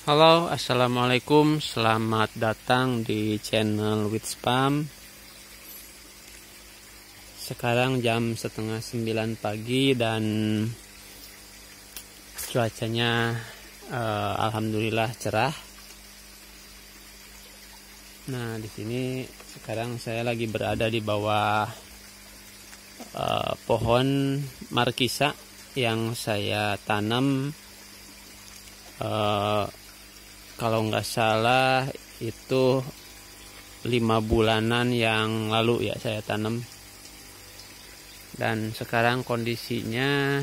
Halo, assalamualaikum. Selamat datang di channel with Spam. Sekarang jam setengah 9 pagi dan cuacanya alhamdulillah cerah. Nah, di sini sekarang saya lagi berada di bawah pohon markisa yang saya tanam. Kalau nggak salah itu 5 bulanan yang lalu ya saya tanam, dan sekarang kondisinya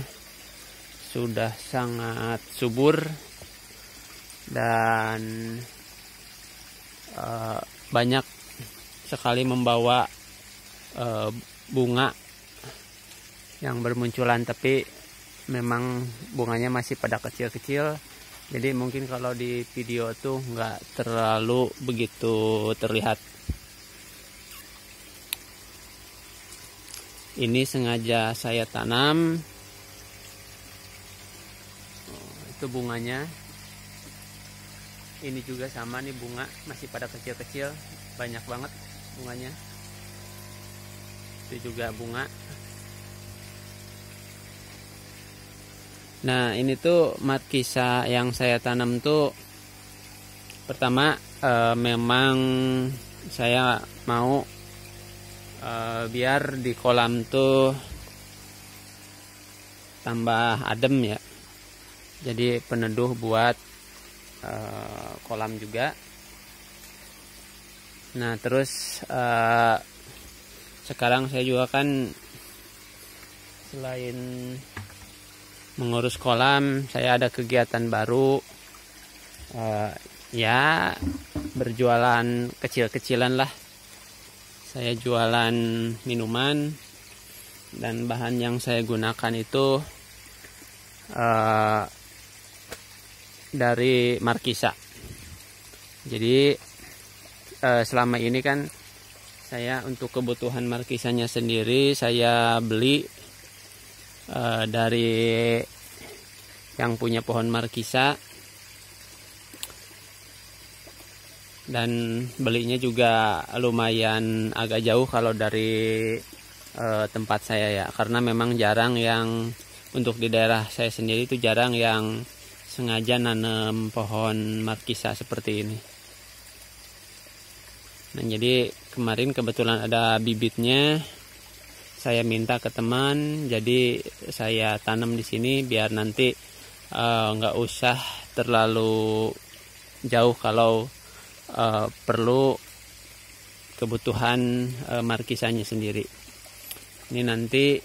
sudah sangat subur dan banyak sekali membawa bunga yang bermunculan, tapi memang bunganya masih pada kecil-kecil. Jadi mungkin kalau di video tuh nggak terlalu begitu terlihat. Ini sengaja saya tanam. Itu bunganya. Ini juga sama nih, bunga masih pada kecil-kecil, banyak banget bunganya. Itu juga bunga. Nah, ini tuh markisa yang saya tanam tuh pertama memang saya mau biar di kolam tuh tambah adem ya. Jadi peneduh buat kolam juga. Nah, terus sekarang saya juga kan selain mengurus kolam, saya ada kegiatan baru, ya berjualan kecil-kecilan lah. Saya jualan minuman, dan bahan yang saya gunakan itu dari markisa. Jadi selama ini kan saya untuk kebutuhan markisanya sendiri saya beli dari yang punya pohon markisa, dan belinya juga lumayan agak jauh kalau dari tempat saya ya, karena memang jarang yang untuk di daerah saya sendiri itu jarang yang sengaja nanam pohon markisa seperti ini. Nah, jadi kemarin kebetulan ada bibitnya, saya minta ke teman, jadi saya tanam di sini biar nanti nggak usah terlalu jauh kalau perlu kebutuhan markisanya sendiri. Ini nanti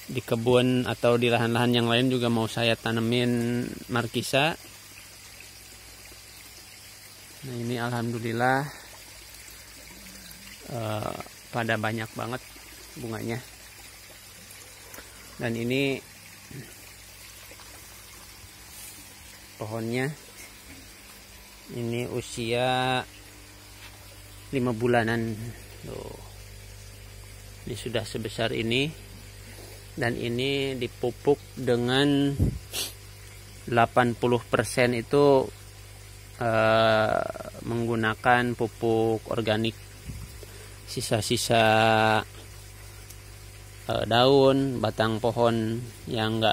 di kebun atau di lahan-lahan yang lain juga mau saya tanemin markisa. Nah, ini alhamdulillah pada banyak banget bunganya. Dan ini pohonnya, ini usia 5 bulanan. Tuh. Ini sudah sebesar ini, dan ini dipupuk dengan 80% itu menggunakan pupuk organik. Sisa-sisa daun, batang pohon yang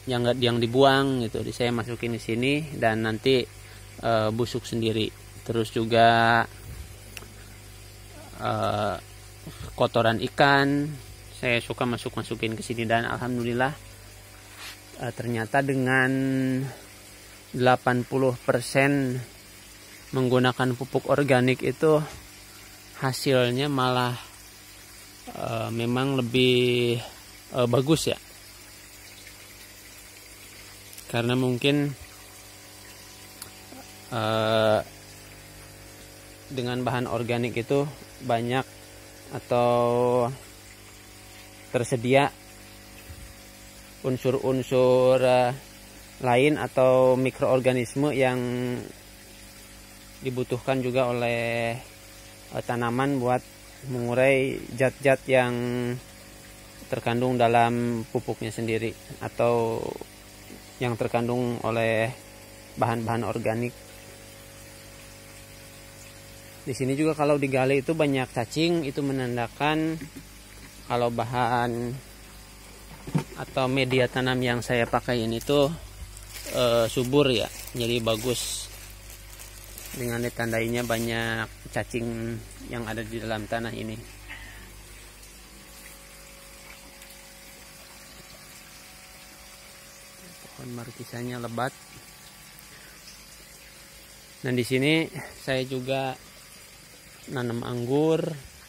yang dibuang gitu, saya masukin di sini, dan nanti busuk sendiri. Terus juga kotoran ikan saya suka masukin ke sini, dan alhamdulillah ternyata dengan 80% menggunakan pupuk organik itu hasilnya malah memang lebih bagus ya, karena mungkin dengan bahan organik itu banyak atau tersedia unsur-unsur lain atau mikroorganisme yang dibutuhkan juga oleh tanaman buat mengurai zat-zat yang terkandung dalam pupuknya sendiri, atau yang terkandung oleh bahan-bahan organik. Di sini juga kalau digali itu banyak cacing, itu menandakan kalau bahan atau media tanam yang saya pakai ini tuh subur ya, jadi bagus. Dengan ditandainya banyak cacing yang ada di dalam tanah ini. Pohon markisanya lebat. Dan di sini saya juga nanam anggur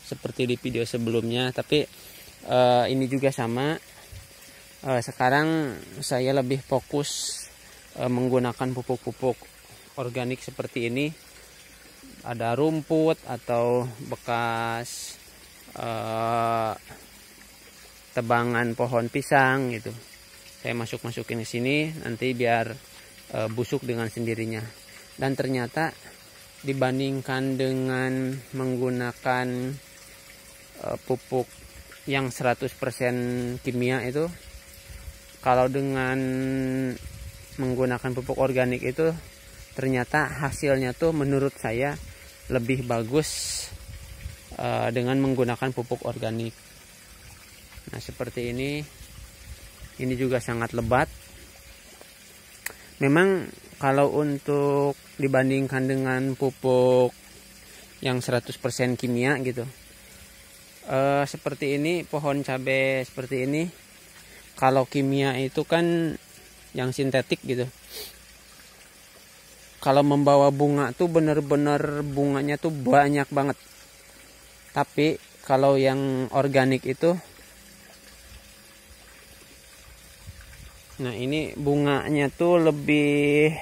seperti di video sebelumnya, tapi ini juga sama. Sekarang saya lebih fokus menggunakan pupuk-pupuk organik seperti ini. Ada rumput atau bekas tebangan pohon pisang gitu, saya masukin ke sini nanti biar busuk dengan sendirinya. Dan ternyata dibandingkan dengan menggunakan pupuk yang 100% kimia itu, kalau dengan menggunakan pupuk organik itu ternyata hasilnya tuh menurut saya lebih bagus dengan menggunakan pupuk organik. Nah seperti ini juga sangat lebat. Memang kalau untuk dibandingkan dengan pupuk yang 100% kimia gitu, seperti ini pohon cabai seperti ini, kalau kimia itu kan yang sintetik gitu, kalau membawa bunga tuh bener-bener bunganya tuh banyak banget. Tapi kalau yang organik itu, nah ini bunganya tuh lebih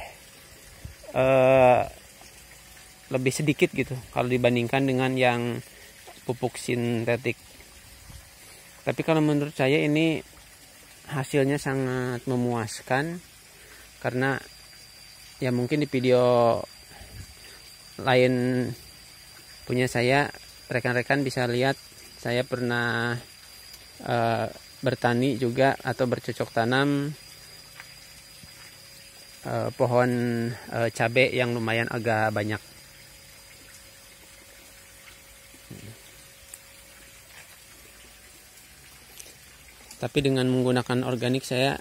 sedikit gitu kalau dibandingkan dengan yang pupuk sintetik. Tapi kalau menurut saya ini hasilnya sangat memuaskan, karena ya mungkin di video lain punya saya, rekan-rekan bisa lihat saya pernah bertani juga atau bercocok tanam pohon cabai yang lumayan agak banyak. Tapi dengan menggunakan organik saya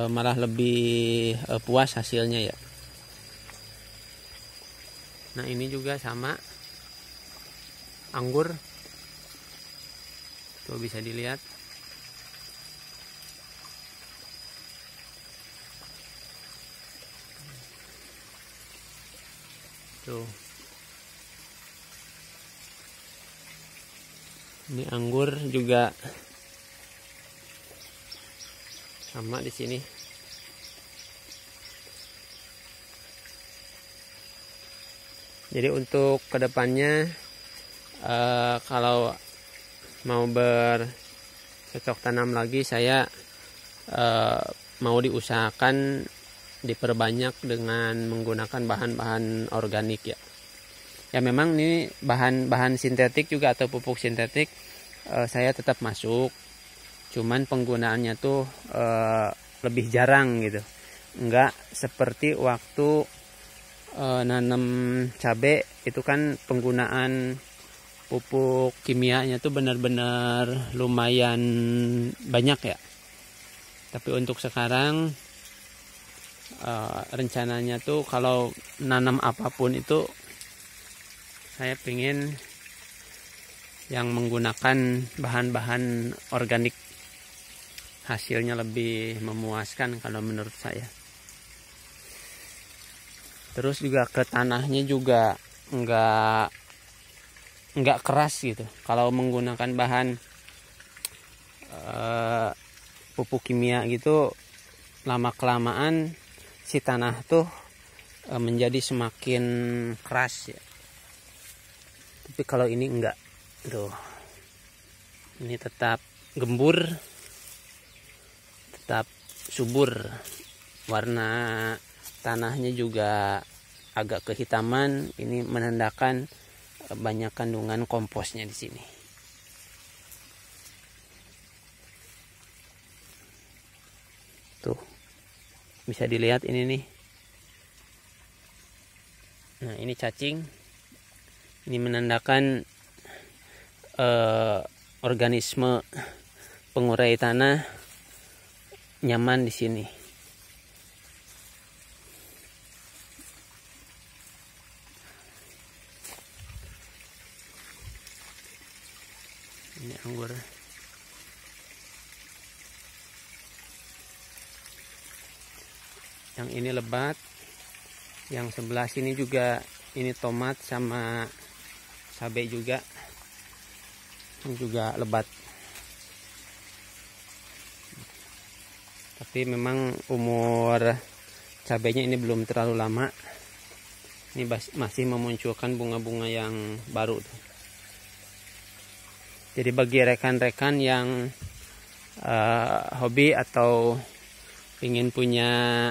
malah lebih puas hasilnya ya. Nah ini juga sama anggur, tuh bisa dilihat. Tuh. Ini anggur juga sama di sini. Jadi untuk kedepannya kalau mau bercocok tanam lagi, saya mau diusahakan diperbanyak dengan menggunakan bahan-bahan organik ya. Ya memang ini bahan-bahan sintetik juga atau pupuk sintetik saya tetap masuk, cuman penggunaannya tuh lebih jarang gitu. Enggak seperti waktu nanam cabai itu kan penggunaan pupuk kimianya tuh benar-benar lumayan banyak ya. Tapi untuk sekarang rencananya tuh kalau nanam apapun itu saya pengen yang menggunakan bahan-bahan organik, hasilnya lebih memuaskan kalau menurut saya. Terus juga ke tanahnya juga nggak keras gitu. Kalau menggunakan bahan pupuk kimia gitu, lama kelamaan si tanah tuh menjadi semakin keras ya. Tapi kalau ini enggak, tuh ini tetap gembur, tetap subur. Warna tanahnya juga agak kehitaman, ini menandakan banyak kandungan komposnya di sini. Tuh Bisa dilihat ini nih. Nah, ini cacing. Ini menandakan organisme pengurai tanah nyaman di sini. Ini anggur. Yang ini lebat. Yang sebelah sini juga ini tomat sama cabai juga. Ini juga lebat. Tapi memang umur cabainya ini belum terlalu lama. Ini masih memunculkan bunga-bunga yang baru. Jadi bagi rekan-rekan yang hobi atau ingin punya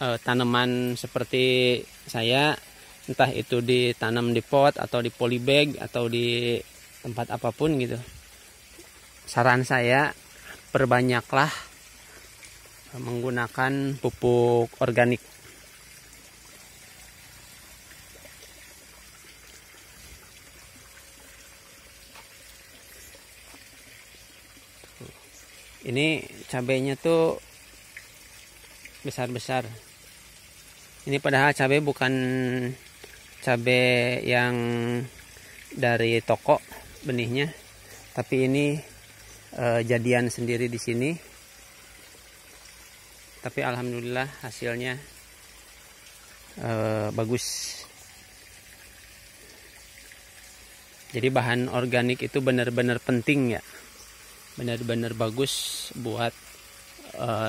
tanaman seperti saya, entah itu ditanam di pot atau di polybag atau di tempat apapun gitu, saran saya perbanyaklah menggunakan pupuk organik. Ini cabainya tuh besar-besar. Ini padahal cabai bukan cabai yang dari toko benihnya, tapi ini jadian sendiri di sini. Tapi alhamdulillah hasilnya bagus. Jadi bahan organik itu benar-benar penting ya. Benar-benar bagus buat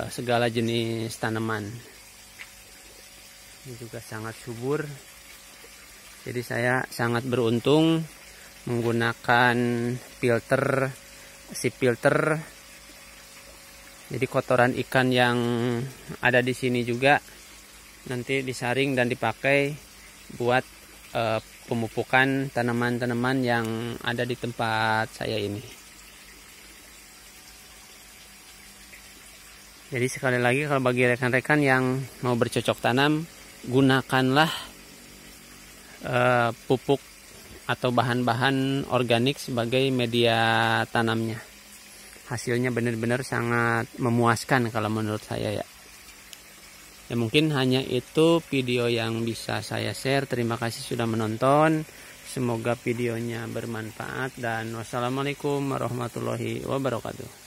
segala jenis tanaman. Ini juga sangat subur. Jadi saya sangat beruntung menggunakan filter. Jadi kotoran ikan yang ada di sini juga nanti disaring dan dipakai buat pemupukan tanaman-tanaman yang ada di tempat saya ini. Jadi sekali lagi, kalau bagi rekan-rekan yang mau bercocok tanam, gunakanlah pupuk atau bahan-bahan organik sebagai media tanamnya. Hasilnya benar-benar sangat memuaskan kalau menurut saya ya. Ya mungkin hanya itu video yang bisa saya share. Terima kasih sudah menonton. Semoga videonya bermanfaat dan wassalamualaikum warahmatullahi wabarakatuh.